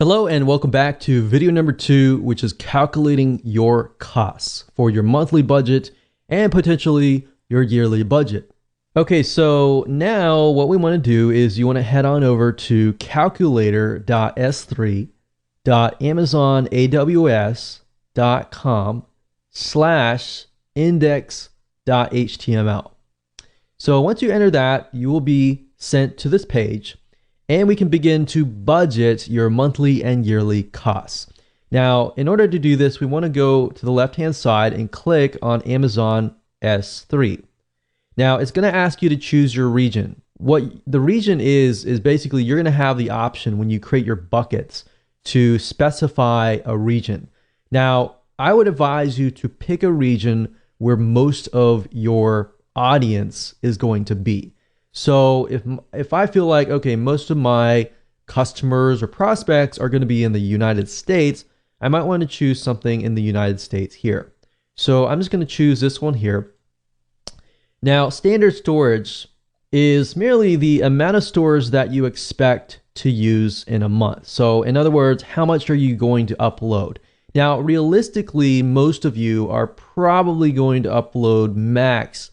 Hello and welcome back to video number 2, which is calculating your costs for your monthly budget and potentially your yearly budget. Okay, so now what we want to do is you want to head on over to calculator.s3.amazonaws.com/index.html. So once you enter that, you will be sent to this page, and we can begin to budget your monthly and yearly costs. Now, in order to do this, we want to go to the left-hand side and click on Amazon S3. Now, it's going to ask you to choose your region. What the region is basically you're going to have the option when you create your buckets to specify a region. Now, I would advise you to pick a region where most of your audience is going to be. So if I feel like, okay, most of my customers or prospects are going to be in the United States, I might want to choose something in the United States here. So I'm just going to choose this one here. Now, standard storage is merely the amount of storage that you expect to use in a month. So in other words, how much are you going to upload? Now, realistically, most of you are probably going to upload max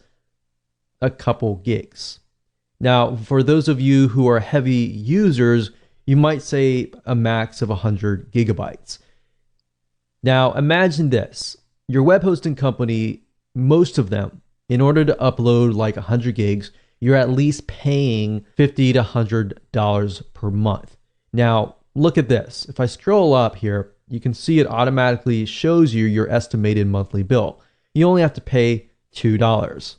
a couple gigs. Now, for those of you who are heavy users, you might say a max of 100 gigabytes. Now, imagine this. Your web hosting company, most of them, in order to upload like 100 gigs, you're at least paying $50 to $100 per month. Now, look at this. If I scroll up here, you can see it automatically shows you your estimated monthly bill. You only have to pay $2.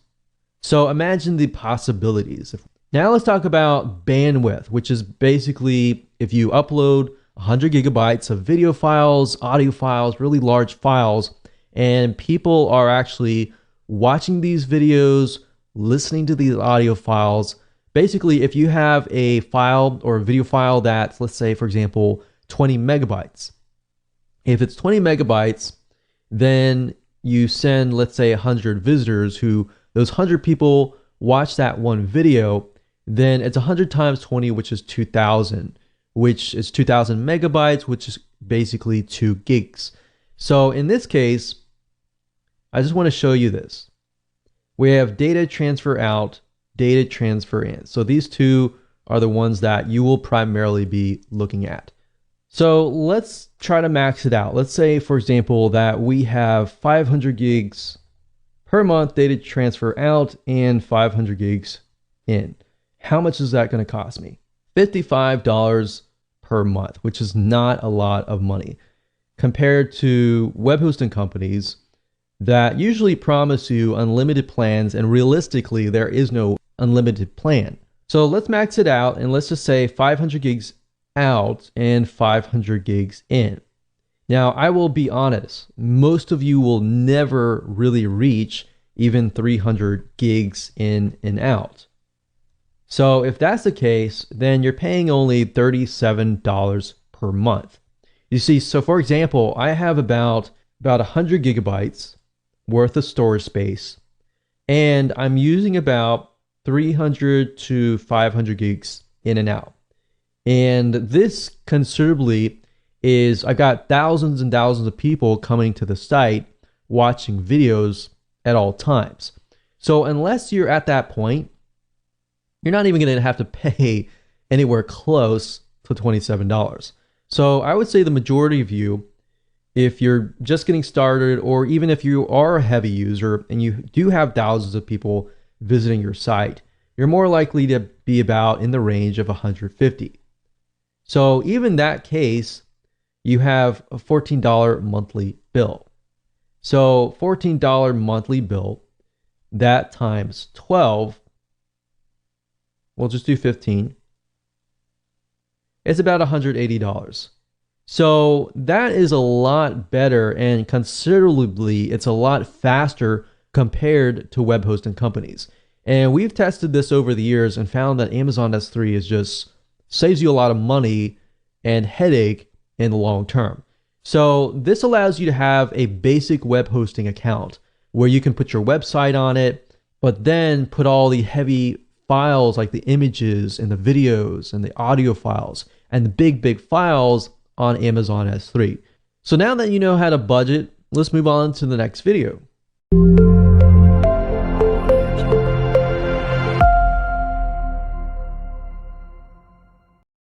So imagine the possibilities. Now let's talk about bandwidth, which is basically if you upload 100 gigabytes of video files, audio files, really large files, and people are actually watching these videos, listening to these audio files. Basically, if you have a file or a video file that's, let's say, for example, 20 megabytes. If it's 20 megabytes, then you send, let's say, 100 visitors who those 100 people watch that one video, then it's 100 times 20, which is 2,000, which is 2,000 megabytes, which is basically 2 gigs. So in this case, I just want to show you this. We have data transfer out, data transfer in. So these two are the ones that you will primarily be looking at. So let's try to max it out. Let's say, for example, that we have 500 gigs per month data transfer out and 500 gigs in. How much is that going to cost me? $55 per month, which is not a lot of money compared to web hosting companies that usually promise you unlimited plans, and realistically, there is no unlimited plan. So let's max it out and let's just say 500 gigs out and 500 gigs in. Now, I will be honest, most of you will never really reach even 300 gigs in and out. So if that's the case, then you're paying only $37 per month. You see, so for example, I have about 100 gigabytes worth of storage space, and I'm using about 300 to 500 gigs in and out. And this considerably is, I got thousands and thousands of people coming to the site watching videos at all times. So unless you're at that point, you're not even going to have to pay anywhere close to $27. So I would say the majority of you, if you're just getting started, or even if you are a heavy user and you do have thousands of people visiting your site, you're more likely to be about in the range of 150. So even that case, you have a $14 monthly bill. So $14 monthly bill, that times 12, we'll just do 15. It's about $180. So that is a lot better, and considerably, it's a lot faster compared to web hosting companies. And we've tested this over the years and found that Amazon S3 is just saves you a lot of money and headache in the long term. So this allows you to have a basic web hosting account where you can put your website on it, but then put all the heavy files like the images and the videos and the audio files and the big files on Amazon S3. So now that you know how to budget, let's move on to the next video.